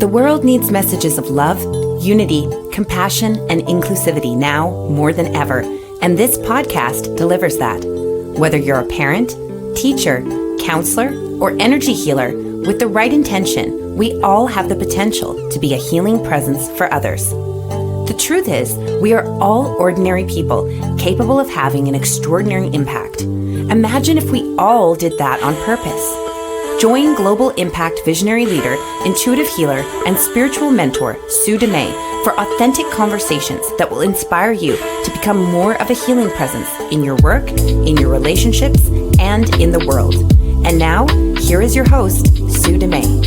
The world needs messages of love, unity, compassion, and inclusivity now more than ever, and this podcast delivers that. Whether you're a parent, teacher, counselor, or energy healer, with the right intention, we all have the potential to be a healing presence for others. The truth is, we are all ordinary people capable of having an extraordinary impact. Imagine if we all did that on purpose. Join Global Impact Visionary Leader, Intuitive Healer, and Spiritual Mentor, Sue Dumais, for authentic conversations that will inspire you to become more of a healing presence in your work, in your relationships, and in the world. And now, here is your host, Sue Dumais.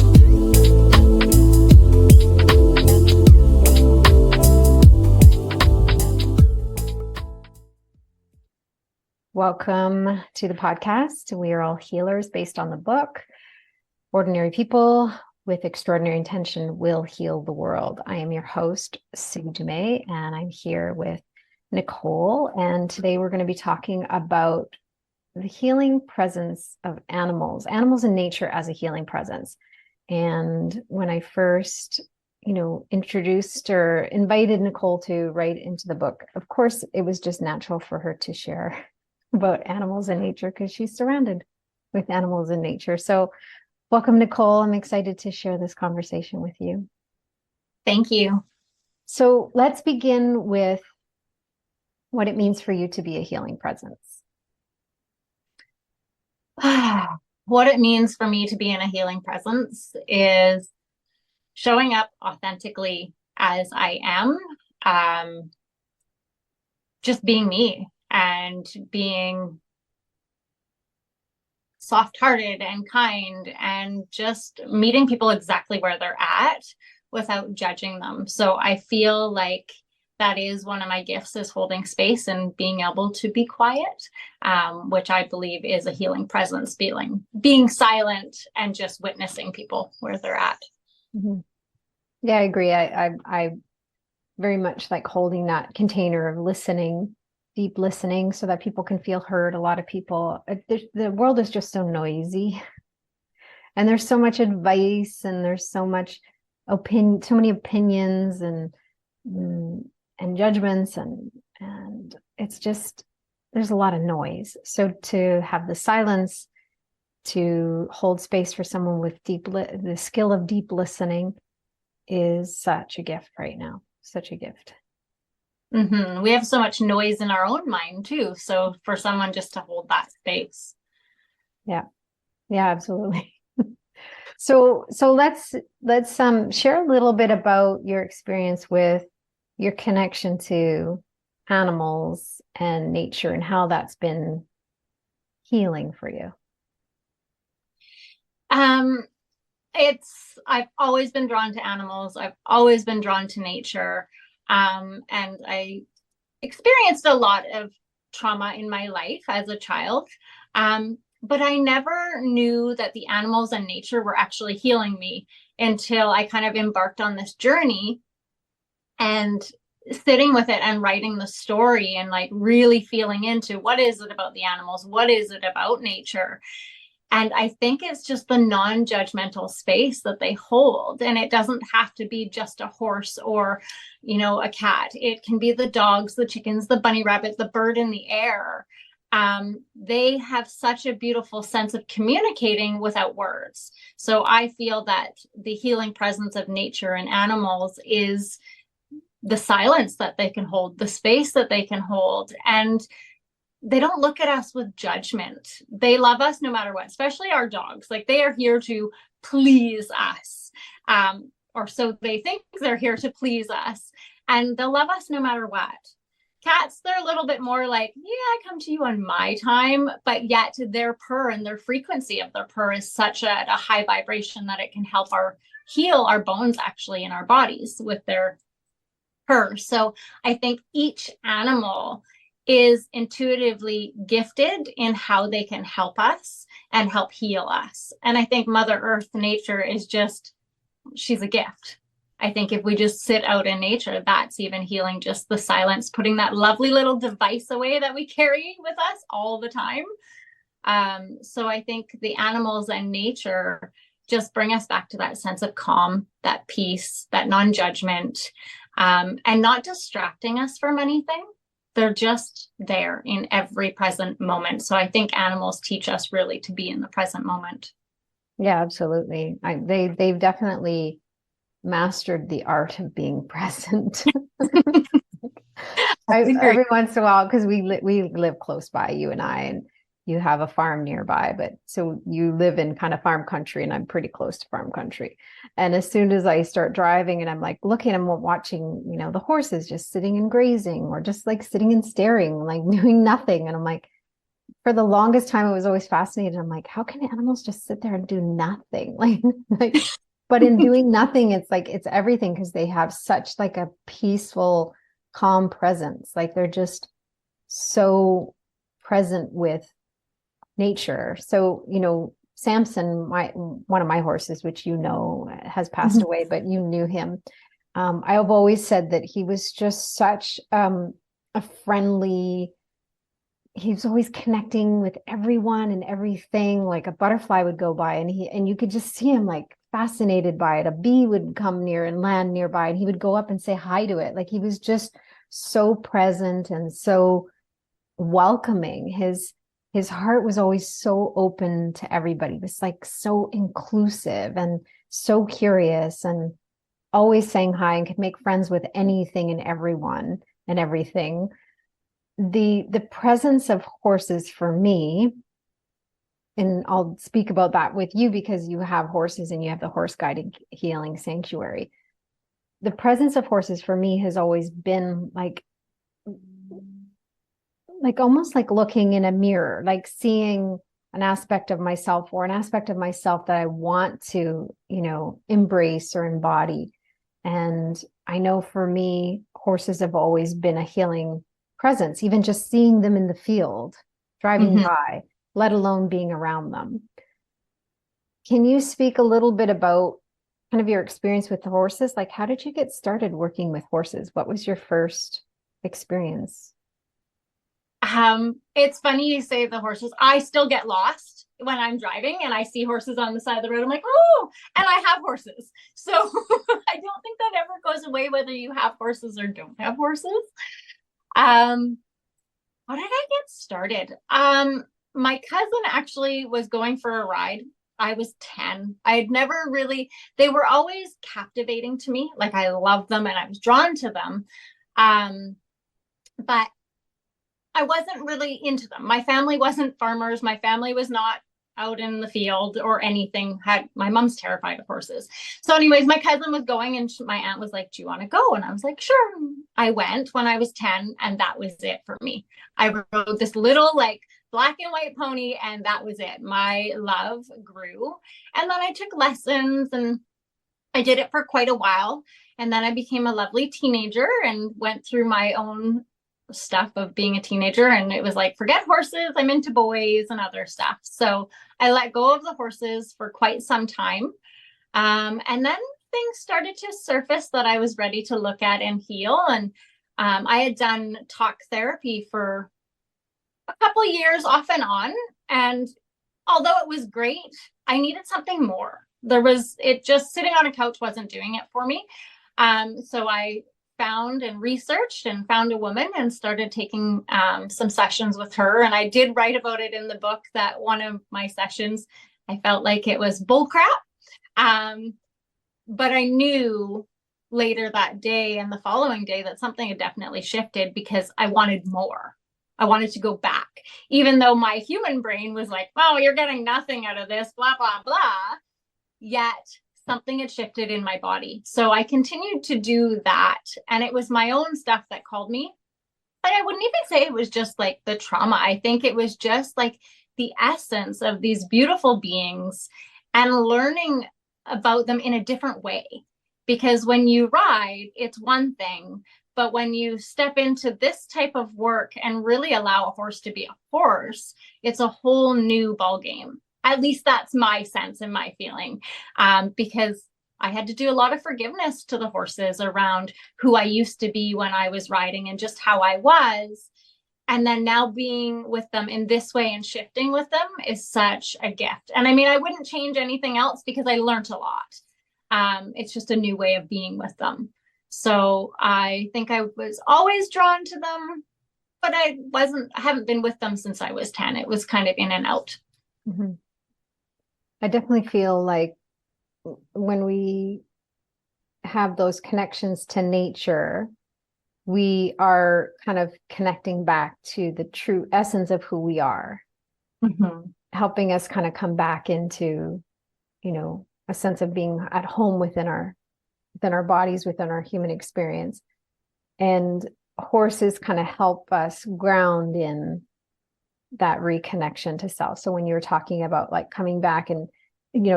Welcome to the podcast. We are all healers based on the book. Ordinary people with extraordinary intention will heal the world. I am your host, Sue Dumais, and I'm here with Nicole. And today we're going to be talking about the healing presence of animals in nature as a healing presence. And when I first, introduced or invited Nicole to write into the book, of course, it was just natural for her to share about animals in nature because she's surrounded with animals in nature. So welcome, Nicole. I'm excited to share this conversation with you. Thank you. So let's begin with what it means for you to be a healing presence. What it means for me to be in a healing presence is showing up authentically as I am, just being me and being soft-hearted and kind and just meeting people exactly where they're at without judging them. So I feel like that is one of my gifts, is holding space and being able to be quiet, which I believe is a healing presence, being silent and just witnessing people where they're at. Mm-hmm. Yeah, I agree. I very much like holding that container of listening, deep listening, so that people can feel heard. A lot of people, the world is just so noisy, and there's so much advice, and there's so much so many opinions and judgments, and it's just, there's a lot of noise. So to have the silence, to hold space for someone with the skill of deep listening is such a gift right now. Such a gift. Mm-hmm. We have so much noise in our own mind too. So for someone just to hold that space. Yeah, absolutely. So let's share a little bit about your experience with your connection to animals and nature and how that's been healing for you. I've always been drawn to animals. I've always been drawn to nature. And I experienced a lot of trauma in my life as a child. But I never knew that the animals and nature were actually healing me until I kind of embarked on this journey and sitting with it and writing the story and like really feeling into what is it about the animals? What is it about nature? And I think it's just the non-judgmental space that they hold. And it doesn't have to be just a horse or, a cat. It can be the dogs, the chickens, the bunny rabbit, the bird in the air. They have such a beautiful sense of communicating without words. So I feel that the healing presence of nature and animals is the silence that they can hold, the space that they can hold. And they don't look at us with judgment. They love us no matter what, especially our dogs. Like, they are here to please us. Or so they think they're here to please us. And they'll love us no matter what. Cats, they're a little bit more like, yeah, I come to you on my time, but yet their purr and their frequency of their purr is such a high vibration that it can help heal our bones actually in our bodies with their purr. So I think each animal is intuitively gifted in how they can help us and help heal us. And I think Mother Earth, nature, is just, she's a gift. I think if we just sit out in nature, that's even healing, just the silence, putting that lovely little device away that we carry with us all the time. So I think the animals and nature just bring us back to that sense of calm, that peace, that non-judgment, and not distracting us from anything. They're just there in every present moment. So I think animals teach us really to be in the present moment. Yeah, absolutely. They've definitely mastered the art of being present. Every once in a while, because we live close by, you and I, and you have a farm nearby, but so you live in kind of farm country, and I'm pretty close to farm country. And as soon as I start driving and I'm like looking, I'm watching, the horses just sitting and grazing, or just like sitting and staring, like doing nothing. And I'm like, for the longest time, I was always fascinated. I'm like, how can animals just sit there and do nothing? But in doing nothing, it's like, it's everything, because they have such like a peaceful, calm presence. Like they're just so present with nature. So, Samson, one of my horses, which has passed away, but you knew him. I have always said that he was just such a friendly. He was always connecting with everyone and everything. Like a butterfly would go by, and you could just see him like fascinated by it. A bee would come near and land nearby, and he would go up and say hi to it. Like he was just so present and so welcoming. His heart was always so open to everybody. It was like so inclusive and so curious, and always saying hi, and could make friends with anything and everyone and everything. The presence of horses for me, and I'll speak about that with you because you have horses and you have the Horse Guided Healing Sanctuary. The presence of horses for me has always been like almost like looking in a mirror, like seeing an aspect of myself, or an aspect of myself that I want to, embrace or embody. And I know for me, horses have always been a healing presence, even just seeing them in the field, driving by, let alone being around them. Can you speak a little bit about kind of your experience with the horses? Like, how did you get started working with horses? What was your first experience? It's funny you say the horses. I still get lost when I'm driving and I see horses on the side of the road. I'm like, oh, and I have horses. So I don't think that ever goes away, whether you have horses or don't have horses. How did I get started? My cousin actually was going for a ride. I was 10. I had never really, they were always captivating to me. Like I loved them and I was drawn to them. But I wasn't really into them. My family wasn't farmers. My family was not out in the field or anything. My mom's terrified of horses. So anyways, my cousin was going and my aunt was like, do you want to go? And I was like, sure. I went when I was 10 and that was it for me. I rode this little like black and white pony and that was it. My love grew. And then I took lessons and I did it for quite a while. And then I became a lovely teenager and went through my own stuff of being a teenager, and it was like, forget horses, I'm into boys and other stuff. So I let go of the horses for quite some time, and then things started to surface that I was ready to look at and heal. And I had done talk therapy for a couple of years off and on, and although it was great, I needed something more. It just sitting on a couch wasn't doing it for me. So I found and researched and found a woman and started taking some sessions with her. And I did write about it in the book that one of my sessions, I felt like it was bullcrap. But I knew later that day and the following day that something had definitely shifted because I wanted more. I wanted to go back, even though my human brain was like, oh, you're getting nothing out of this, blah, blah, blah. Yet something had shifted in my body. So I continued to do that. And it was my own stuff that called me. But I wouldn't even say it was just like the trauma. I think it was just like the essence of these beautiful beings and learning about them in a different way. Because when you ride, it's one thing. But when you step into this type of work and really allow a horse to be a horse, it's a whole new ballgame. At least that's my sense and my feeling, because I had to do a lot of forgiveness to the horses around who I used to be when I was riding and just how I was. And then now being with them in this way and shifting with them is such a gift. And I mean, I wouldn't change anything else because I learned a lot. It's just a new way of being with them. So I think I was always drawn to them, but I haven't been with them since I was 10. It was kind of in and out. Mm-hmm. I definitely feel like when we have those connections to nature, we are kind of connecting back to the true essence of who we are, helping us kind of come back into, a sense of being at home within our bodies, within our human experience. And horses kind of help us ground in that reconnection to self. So when you were talking about like coming back and,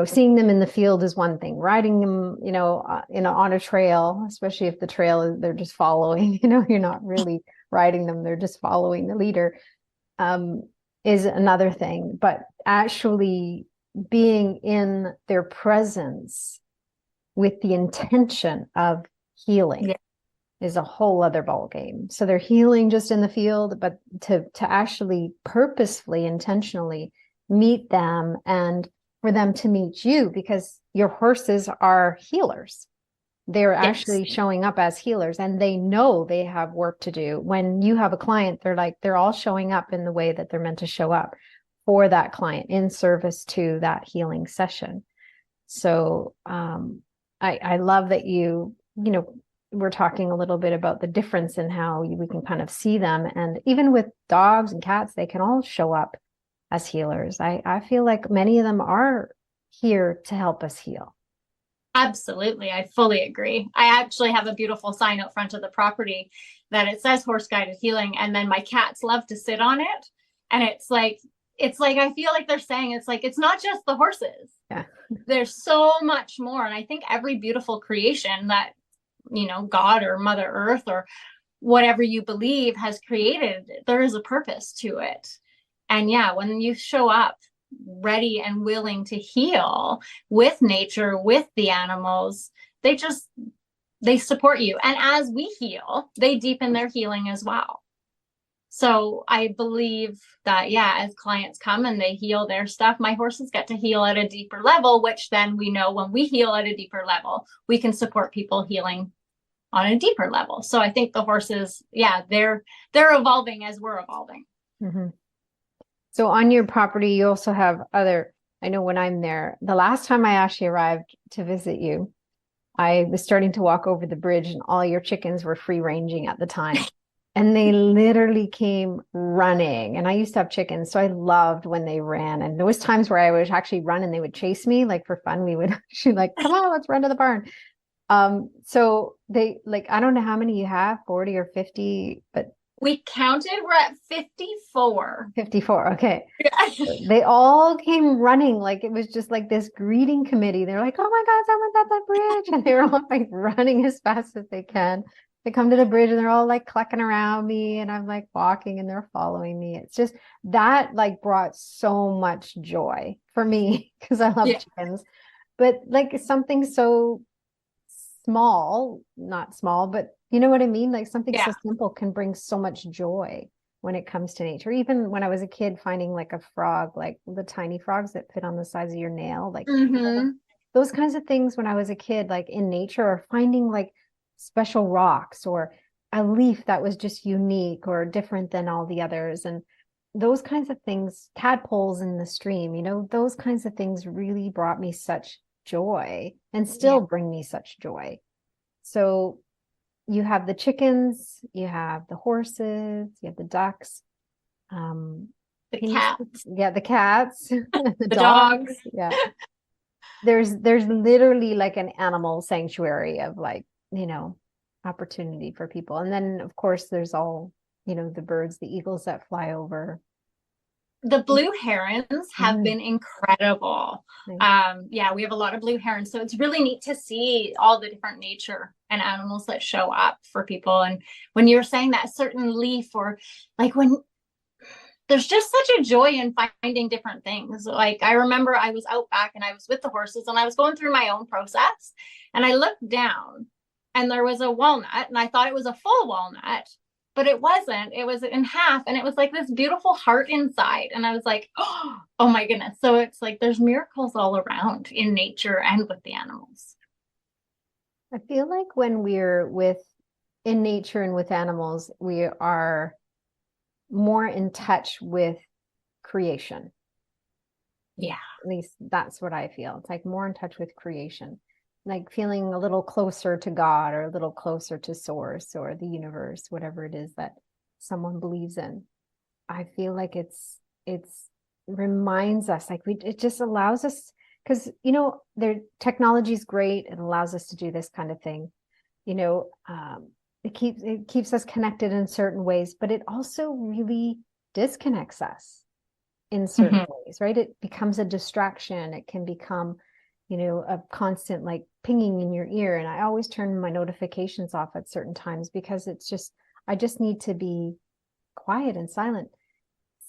seeing them in the field is one thing, riding them, on a trail, especially if the trail they're just following, you're not really riding them, they're just following the leader, is another thing. But actually being in their presence with the intention of healing is a whole other ball game. So they're healing just in the field, but to actually purposefully, intentionally meet them and for them to meet you, because your horses are healers. They're actually showing up as healers, and they know they have work to do. When you have a client, they're all showing up in the way that they're meant to show up for that client in service to that healing session. So I love that we're talking a little bit about the difference in how we can kind of see them. And even with dogs and cats, they can all show up as healers. I feel like many of them are here to help us heal. Absolutely. I fully agree. I actually have a beautiful sign out front of the property that it says horse guided healing. And then my cats love to sit on it. And it's like, I feel like they're saying, it's not just the horses. Yeah. There's so much more. And I think every beautiful creation that, God or Mother Earth or whatever you believe has created, there is a purpose to it. And yeah, when you show up ready and willing to heal with nature, with the animals, they support you. And as we heal, they deepen their healing as well. So I believe that, as clients come and they heal their stuff, my horses get to heal at a deeper level, which then we know when we heal at a deeper level, we can support people healing on a deeper level. So I think the horses, they're evolving as we're evolving. Mm-hmm. So on your property, you also have I know when I'm there, the last time I actually arrived to visit you, I was starting to walk over the bridge and all your chickens were free ranging at the time. And they literally came running. And I used to have chickens, so I loved when they ran. And there was times where I would actually run and they would chase me, like for fun. We would actually come on, let's run to the barn. So they I don't know how many you have, 40 or 50, but we counted, we're at 54. 54. Okay. They all came running. It was just like this greeting committee. They're like, oh my God, someone's at the bridge. And they were all running as fast as they can. They come to the bridge and they're all clucking around me, and I'm walking and they're following me. It's just that brought so much joy for me because I love chickens, but something so small, not small, but you know what I mean? Something so simple can bring so much joy when it comes to nature. Even when I was a kid, finding a frog, the tiny frogs that fit on the sides of your nail, those kinds of things when I was a kid, in nature, or finding special rocks or a leaf that was just unique or different than all the others. And those kinds of things, tadpoles in the stream, those kinds of things really brought me such joy and still bring me such joy. So you have the chickens, you have the horses, you have the ducks, the cats. The cats, the dogs. Yeah. There's literally an animal sanctuary of opportunity for people. And then of course there's all, the birds, the eagles that fly over. The blue herons have been incredible. We have a lot of blue herons. So it's really neat to see all the different nature and animals that show up for people. And when you're saying that certain leaf, or when there's just such a joy in finding different things. I remember I was out back and I was with the horses and I was going through my own process, and I looked down and there was a walnut, and I thought it was a full walnut. but it wasn't. It was in half, and it was like this beautiful heart inside. And I was like, oh my goodness. So it's like there's miracles all around in nature and with the animals. I feel like when we're in nature and with animals, we are more in touch with creation. Yeah. At least that's what I feel. It's like more in touch with creation, like feeling a little closer to God or a little closer to source or the universe, whatever it is that someone believes in. I feel like it's reminds us, like it just allows us, because their technology is great. It allows us to do this kind of thing. It keeps us connected in certain ways, but it also really disconnects us in certain ways, right? It becomes a distraction. It can become, a constant like pinging in your ear. And I always turn my notifications off at certain times because I just need to be quiet and silent.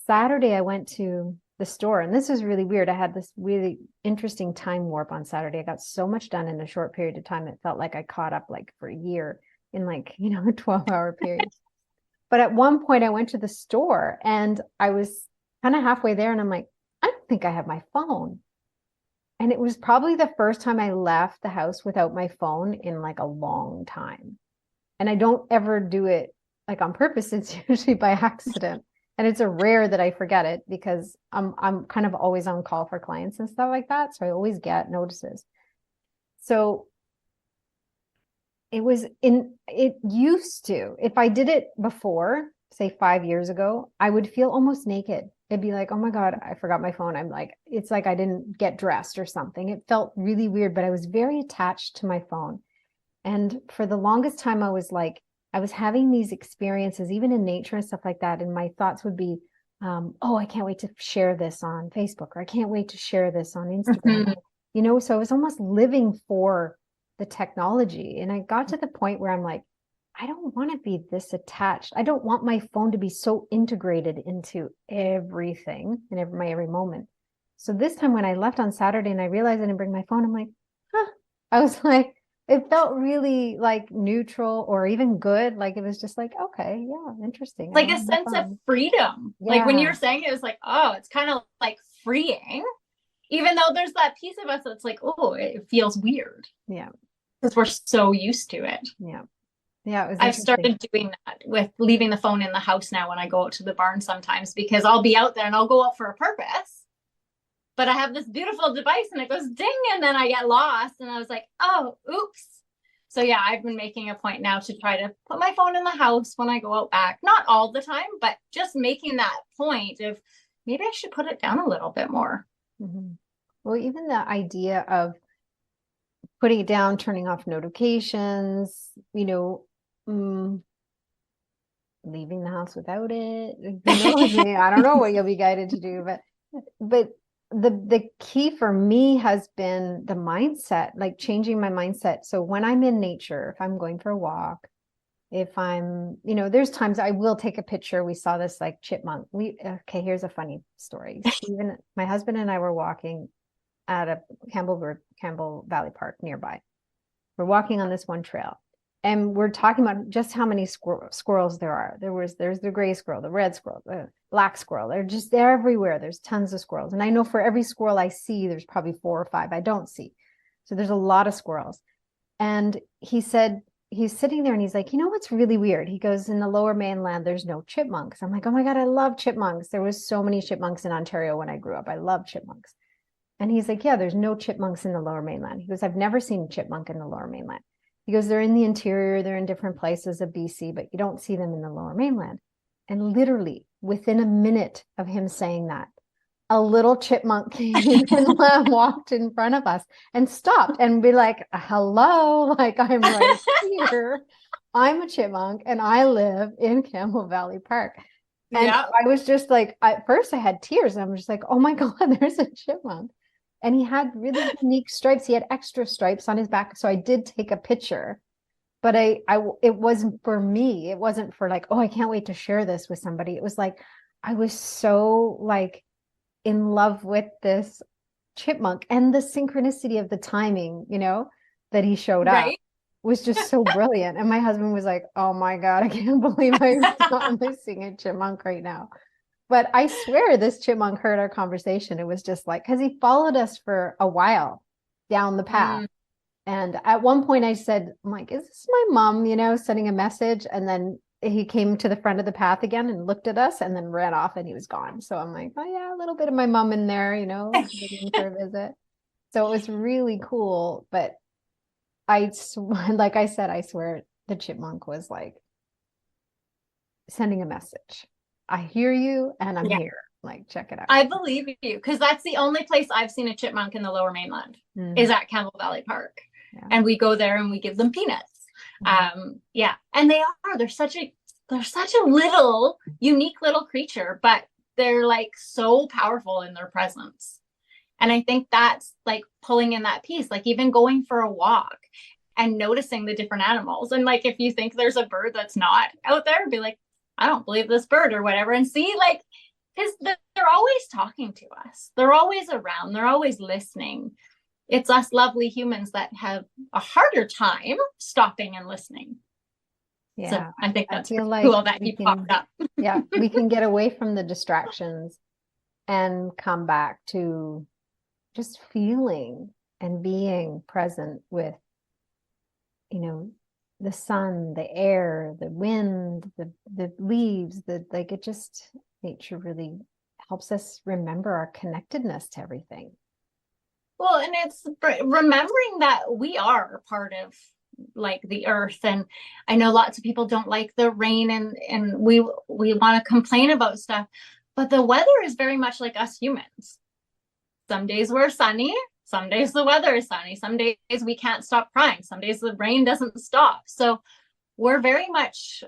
Saturday, I went to the store, and this is really weird. I had this really interesting time warp on Saturday. I got so much done in a short period of time. It felt like I caught up like for a year in like, a 12-hour period. But at one point I went to the store and I was kind of halfway there and I'm like, I don't think I have my phone. And it was probably the first time I left the house without my phone in like a long time. And I don't ever do it like on purpose. It's usually by accident. And it's a rare that I forget it because I'm kind of always on call for clients and stuff like that. So I always get notices. So it used to, if I did it before, say 5 years ago, I would feel almost naked. It'd be like, oh my God, I forgot my phone. I'm like, it's like I didn't get dressed or something. It felt really weird, but I was very attached to my phone. And for the longest time, I was having these experiences, even in nature and stuff like that. And my thoughts would be, oh, I can't wait to share this on Facebook, or I can't wait to share this on Instagram. So I was almost living for the technology. And I got to the point where I'm like, I don't want to be this attached. I don't want my phone to be so integrated into everything and my every moment. So this time when I left on Saturday and I realized I didn't bring my phone, I'm like, I was like, it felt really like neutral or even good. Like it was just like, okay, yeah, interesting. Like a sense of freedom. Yeah. Like when you were saying it was like, oh, it's kind of like freeing, even though there's that piece of us that's like, oh, it feels weird. Yeah. Because we're so used to it. Yeah. Yeah. I've started doing that with leaving the phone in the house now when I go out to the barn sometimes, because I'll be out there and I'll go out for a purpose, but I have this beautiful device and it goes ding, and then I get lost. And I was like, oh, oops. So yeah, I've been making a point now to try to put my phone in the house when I go out back. Not all the time, but just making that point of maybe I should put it down a little bit more. Well, even the idea of putting it down, turning off notifications, leaving the house without it. I don't know what you'll be guided to do, but the key for me has been the mindset, like changing my mindset. So when I'm in nature, if I'm going for a walk, if I'm, there's times I will take a picture. We saw this like chipmunk. Here's a funny story. Even my husband and I were walking at a Campbell Valley Park nearby. We're walking on this one trail and we're talking about just how many squirrels there are. There's the gray squirrel, the red squirrel, the black squirrel. They're everywhere. There's tons of squirrels. And I know for every squirrel I see, there's probably 4 or 5 I don't see. So there's a lot of squirrels. And he said, he's sitting there and he's like, what's really weird? He goes, in the lower mainland, there's no chipmunks. I'm like, oh my God, I love chipmunks. There was so many chipmunks in Ontario when I grew up. I love chipmunks. And he's like, yeah, there's no chipmunks in the lower mainland. He goes, I've never seen a chipmunk in the lower mainland. He goes, they're in the interior, they're in different places of BC, but you don't see them in the lower mainland. And literally within a minute of him saying that, a little chipmunk came and walked in front of us and stopped and be like, hello, like I'm right here. I'm a chipmunk and I live in Campbell Valley Park. And I was just like, at first I had tears. I'm just like, oh my God, there's a chipmunk. And he had really unique stripes. He had extra stripes on his back. So I did take a picture, but it wasn't for me. It wasn't for like, oh, I can't wait to share this with somebody. It was like, I was so like in love with this chipmunk and the synchronicity of the timing, that he showed up. was just so brilliant. And my husband was like, oh my God, I can't believe I'm missing a chipmunk right now. But I swear this chipmunk heard our conversation. It was just like, because he followed us for a while down the path. And at one point I said, I'm like, is this my mom, sending a message? And then he came to the front of the path again and looked at us and then ran off and he was gone. So I'm like, oh yeah, a little bit of my mom in there, waiting for a visit. So it was really cool. But like I said, I swear the chipmunk was like sending a message. I hear you and I'm here. Like, check it out. I believe you, because that's the only place I've seen a chipmunk in the Lower Mainland is at Campbell Valley Park. Yeah. And we go there and we give them peanuts. Yeah. And they're such a little unique little creature, but they're like so powerful in their presence. And I think that's like pulling in that piece, like even going for a walk and noticing the different animals. And like, if you think there's a bird that's not out there, be like, I don't believe this bird or whatever. And see, like, because they're always talking to us. They're always around. They're always listening. It's us lovely humans that have a harder time stopping and listening. Yeah. So I think that's cool that he popped up. Yeah. We can get away from the distractions and come back to just feeling and being present with, the sun, the air, the wind, the leaves, nature really helps us remember our connectedness to everything. Well, and it's remembering that we are part of like the earth. And I know lots of people don't like the rain and we want to complain about stuff, but the weather is very much like us humans. Some days we're sunny, some days the weather is sunny, some days we can't stop crying, some days the rain doesn't stop. So we're very much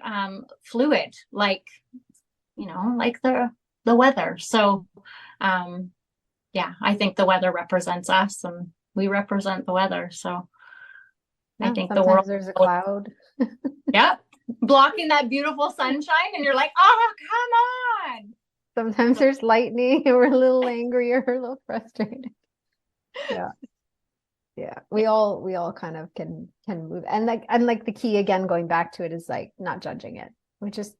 fluid, like the weather. So yeah, I think the weather represents us and we represent the weather. So yeah, I think the world, there's a cloud. yeah, blocking that beautiful sunshine and you're like, oh, come on. Sometimes there's lightning and we're a little angry or a little frustrated. Yeah. We all kind of can move. And like the key, again, going back to it, is like not judging it. We just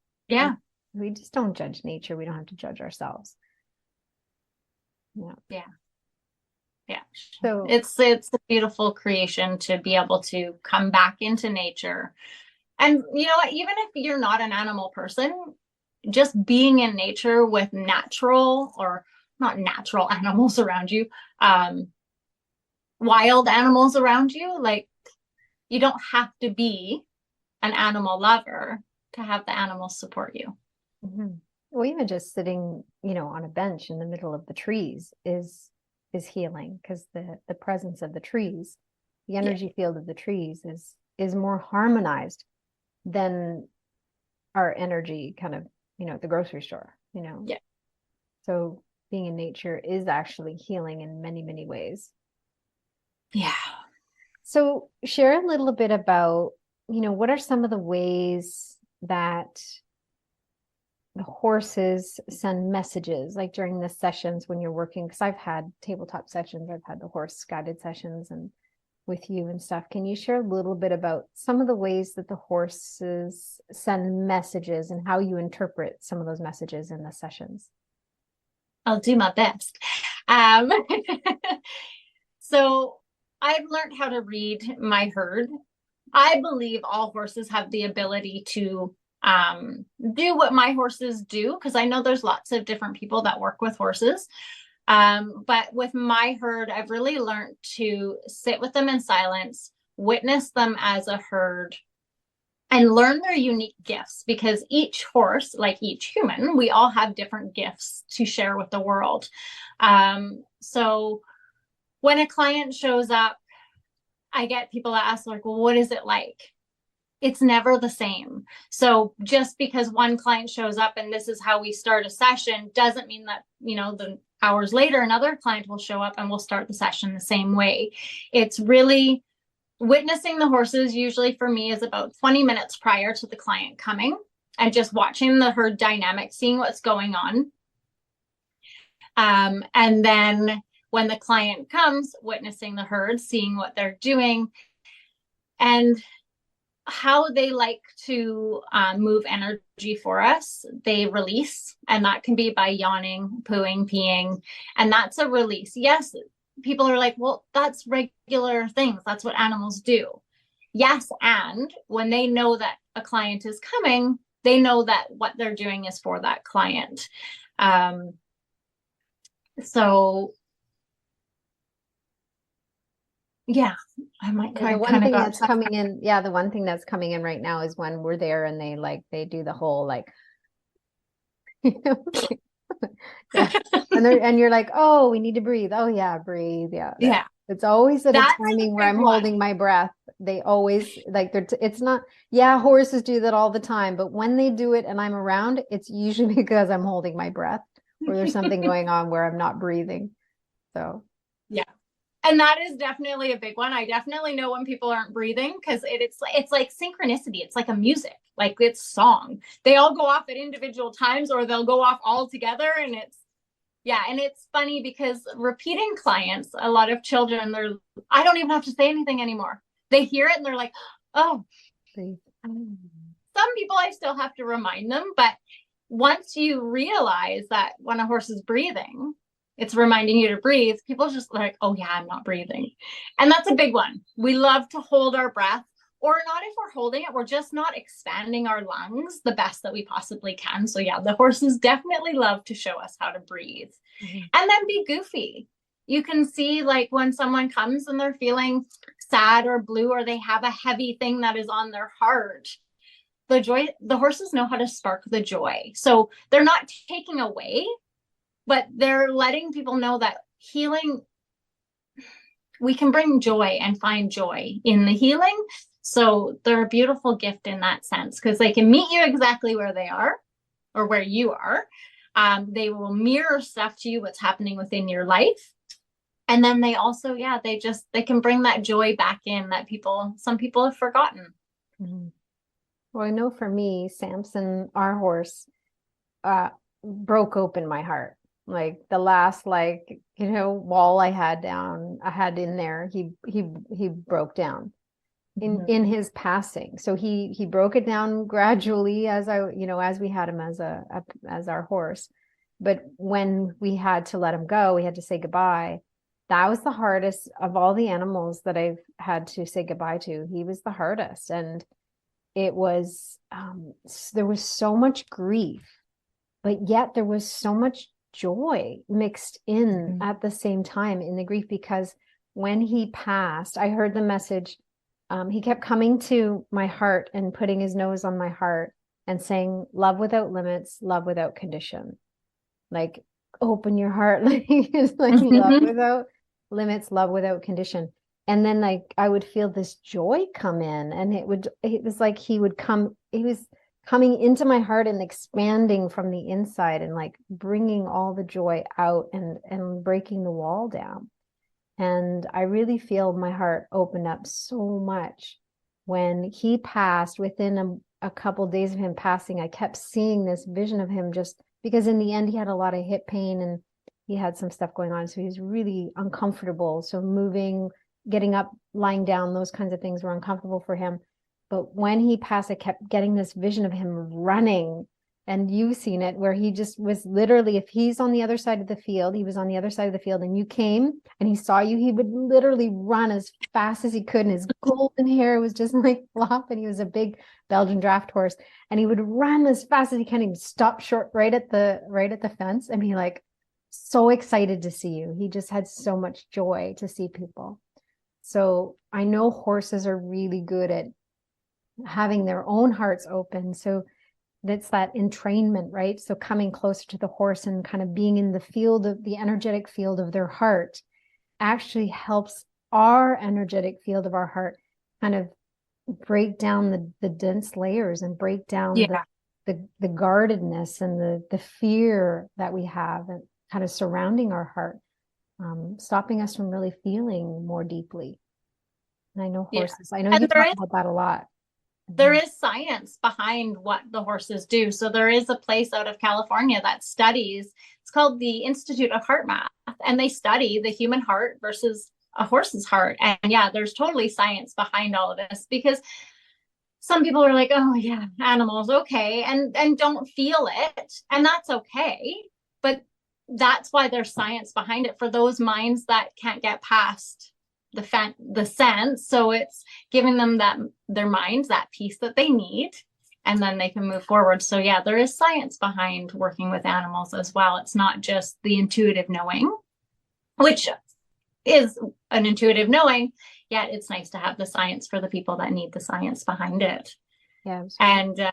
don't judge nature. We don't have to judge ourselves. Yeah. So it's a beautiful creation to be able to come back into nature. And you know what, even if you're not an animal person, just being in nature with natural or not natural animals around you, wild animals around you, like you don't have to be an animal lover to have the animals support you. Mm-hmm. Well, even just sitting, on a bench in the middle of the trees is healing, because the presence of the trees, the energy field of the trees is more harmonized than our energy kind of, at the grocery store, Yeah. So being in nature is actually healing in many, many ways. Yeah. So share a little bit about, what are some of the ways that the horses send messages, like during the sessions when you're working? Because I've had tabletop sessions, I've had the horse guided sessions and with you and stuff. Can you share a little bit about some of the ways that the horses send messages and how you interpret some of those messages in the sessions? I'll do my best. So I've learned how to read my herd. I believe all horses have the ability to do what my horses do, because I know there's lots of different people that work with horses. But with my herd, I've really learned to sit with them in silence, witness them as a herd, and learn their unique gifts, because each horse, like each human, we all have different gifts to share with the world. So when a client shows up, I get people that ask, like, well, what is it like? It's never the same. So just because one client shows up and this is how we start a session doesn't mean that, the hours later, another client will show up and we'll start the session the same way. It's really witnessing the horses. Usually for me is about 20 minutes prior to the client coming, and just watching the herd dynamic, seeing what's going on. And then when the client comes, witnessing the herd, seeing what they're doing. And how they like to move energy for us. They release, and that can be by yawning, pooing, peeing, and that's a release. Yes, people are like, well, that's regular things. That's what animals do. Yes, and when they know that a client is coming, they know that what they're doing is for that client. So yeah, I might The one thing that's coming in, the one thing that's coming in right now is when we're there and they do the whole like, and you're like, oh, we need to breathe. Oh yeah, breathe. Yeah. It's always at a timing where I'm holding my breath. They always like it's not, horses do that all the time, but when they do it and I'm around, it's usually because I'm holding my breath or there's something going on where I'm not breathing. So yeah. And that is definitely a big one. I definitely know when people aren't breathing, because it's like synchronicity. It's like a music, like it's song. They all go off at individual times, or they'll go off all together. And it's funny because repeating clients, a lot of children, I don't even have to say anything anymore. They hear it and they're like, oh. Breathe. Some people I still have to remind them, but once you realize that when a horse is breathing, it's reminding you to breathe, people just like, oh yeah, I'm not breathing. And that's a big one. We love to hold our breath, or not if we're holding it, we're just not expanding our lungs the best that we possibly can. So yeah, the horses definitely love to show us how to breathe. Mm-hmm. And then be goofy. You can see like when someone comes and they're feeling sad or blue, or they have a heavy thing that is on their heart. The horses know how to spark the joy. So they're not taking away, but they're letting people know that healing, we can bring joy and find joy in the healing. So they're a beautiful gift in that sense, because they can meet you exactly where they are or where you are. They will mirror stuff to you, what's happening within your life. And then they also, they can bring that joy back in that some people have forgotten. Mm-hmm. Well, I know for me, Samson, our horse, broke open my heart. Like the last, wall I had in there, he broke down in his passing. So he broke it down gradually as we had him as our horse. But when we had to let him go, we had to say goodbye. That was the hardest of all the animals that I've had to say goodbye to. He was the hardest. And it was, there was so much grief, but yet there was so much joy mixed in at the same time in the grief, because when he passed, I heard the message. He kept coming to my heart and putting his nose on my heart and saying, love without limits, love without condition. Like, open your heart. It's like love without limits, love without condition. And then I would feel this joy come in, and it was like he was coming into my heart and expanding from the inside and like bringing all the joy out and breaking the wall down. And I really feel my heart opened up so much when he passed. Within a couple of days of him passing, I kept seeing this vision of him, just because in the end he had a lot of hip pain and he had some stuff going on. So he was really uncomfortable. So moving, getting up, lying down, those kinds of things were uncomfortable for him. But when he passed, I kept getting this vision of him running, and you've seen it, where he just was literally, if he's on the other side of the field, he was on the other side of the field and you came and he saw you, he would literally run as fast as he could. And his golden hair was just like flop, and he was a big Belgian draft horse, and he would run as fast as he can. He'd stop short right at the fence and be like, so excited to see you. He just had so much joy to see people. So I know horses are really good at having their own hearts open. So that's that entrainment, right? So coming closer to the horse and kind of being in the field of the energetic field of their heart actually helps our energetic field of our heart kind of break down the dense layers and break down the guardedness and the fear that we have and kind of surrounding our heart, stopping us from really feeling more deeply. And I know horses, I know you talk about that a lot. There is science behind what the horses do. So there is a place out of California that studies, it's called the Institute of Heart Math, and they study the human heart versus a horse's heart. And yeah, there's totally science behind all of this, because some people are like, oh yeah, animals, okay, and don't feel it, and that's okay. But that's why there's science behind it for those minds that can't get past the sense. So it's giving them that, their minds, that peace that they need, and then they can move forward. So yeah, there is science behind working with animals as well. It's not just the intuitive knowing, which is an intuitive knowing, yet it's nice to have the science for the people that need the science behind it. Yeah. And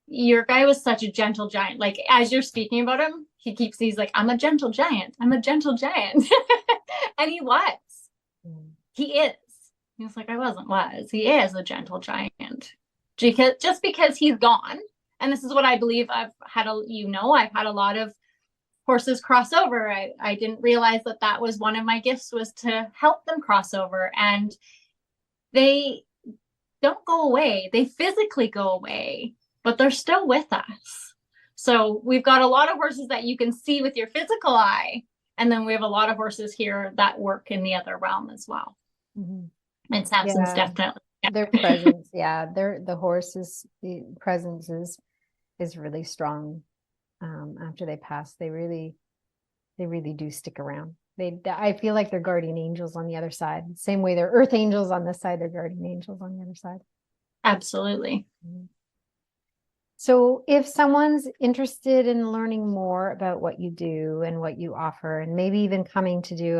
your guy was such a gentle giant. Like, as you're speaking about him, he's like, I'm a gentle giant. I'm a gentle giant. And he was. He is. He was like, I was. He is a gentle giant. Just because he's gone. And this is what I believe. I've had a lot of horses cross over. I didn't realize that was one of my gifts, was to help them cross over. And they don't go away. They physically go away, but they're still with us. So we've got a lot of horses that you can see with your physical eye. And then we have a lot of horses here that work in the other realm as well. Mm-hmm. And Samson's definitely. Yeah. Their presence. Yeah. The horse's presence is really strong. After they pass, they really do stick around. I feel like they're guardian angels on the other side. Same way they're earth angels on this side, they're guardian angels on the other side. Absolutely. Mm-hmm. So if someone's interested in learning more about what you do and what you offer, and maybe even coming to do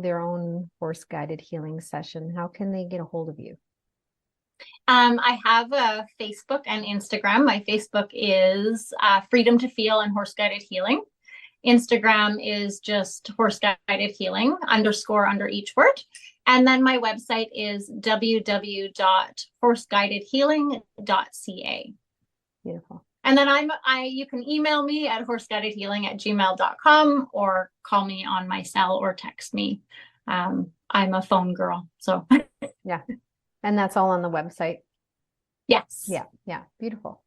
their own horse guided healing session, how can they get a hold of you? I have a Facebook and Instagram. My Facebook is Freedom to Feel and Horse Guided Healing. Instagram is just Horse Guided Healing _ under each word. And then my website is www.horseguidedhealing.ca. Beautiful. And then you can email me at horseguidedhealing@gmail.com or call me on my cell or text me. I'm a phone girl. So yeah. And that's all on the website. Yes. Yeah. Yeah. Beautiful.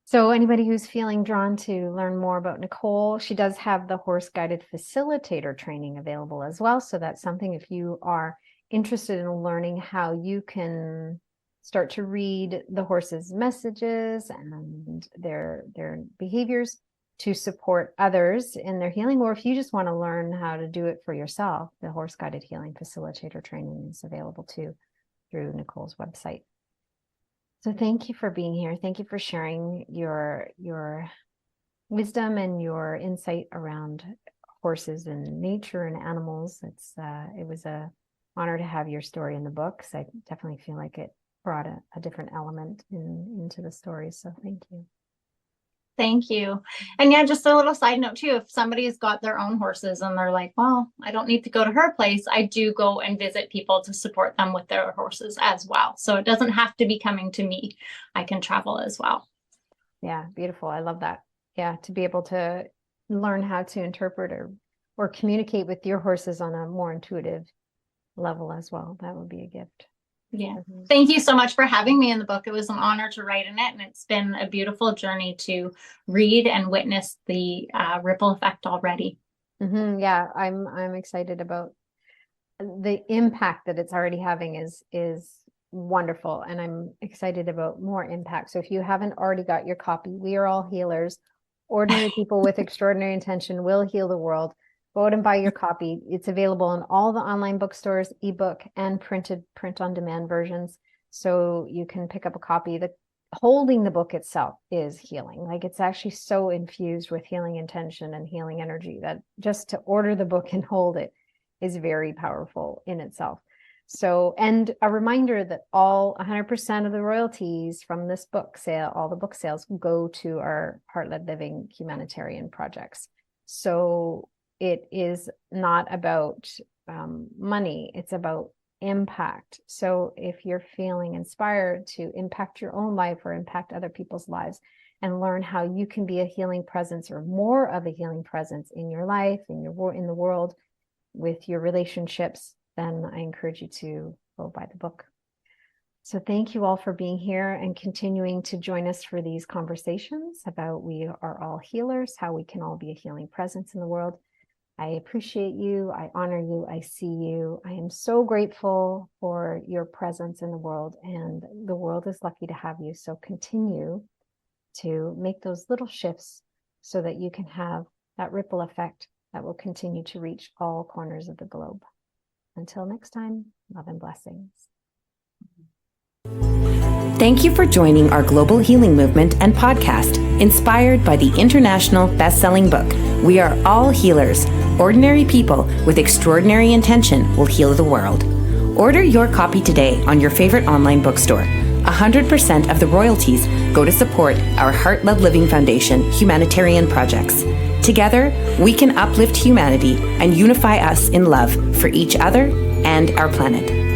So anybody who's feeling drawn to learn more about Nicole, she does have the horse guided facilitator training available as well. So that's something, if you are interested in learning how you can start to read the horse's messages and their behaviors to support others in their healing, or if you just want to learn how to do it for yourself, the horse guided healing facilitator training is available too through Nicole's website. So thank you for being here. Thank you for sharing your wisdom and your insight around horses and nature and animals. It was an honor to have your story in the book, because I definitely feel like it brought a different element into the story. So thank you. Thank you. And yeah, just a little side note too, if somebody's got their own horses and they're like, well, I don't need to go to her place, I do go and visit people to support them with their horses as well. So it doesn't have to be coming to me. I can travel as well. Yeah, beautiful. I love that. Yeah, to be able to learn how to interpret or communicate with your horses on a more intuitive level as well. That would be a gift. Yeah. Thank you so much for having me in the book. It was an honor to write in it, and it's been a beautiful journey to read and witness the ripple effect already. Mm-hmm. Yeah, I'm excited about the impact that it's already having is wonderful, and I'm excited about more impact. So if you haven't already got your copy, We Are All Healers, Ordinary People with Extraordinary Intention Will Heal the World. Go out and buy your copy. It's available in all the online bookstores, ebook and print on demand versions. So you can pick up a copy. Holding the book itself is healing. Like, it's actually so infused with healing intention and healing energy that just to order the book and hold it is very powerful in itself. So, and a reminder that 100% of the royalties from this book sale, all the book sales, go to our Heart-Led Living humanitarian projects. So it is not about money, it's about impact. So if you're feeling inspired to impact your own life or impact other people's lives and learn how you can be a healing presence or more of a healing presence in your life, in the world, with your relationships, then I encourage you to go buy the book. So thank you all for being here and continuing to join us for these conversations about We Are All Healers, how we can all be a healing presence in the world. I appreciate you. I honor you. I see you. I am so grateful for your presence in the world, and the world is lucky to have you. So continue to make those little shifts so that you can have that ripple effect that will continue to reach all corners of the globe. Until next time, love and blessings. Thank you for joining our global healing movement and podcast, inspired by the international best-selling book, We Are All Healers. Ordinary people with extraordinary intention will heal the world. Order your copy today on your favorite online bookstore. 100% of the royalties go to support our Heart Love Living Foundation humanitarian projects. Together, we can uplift humanity and unify us in love for each other and our planet.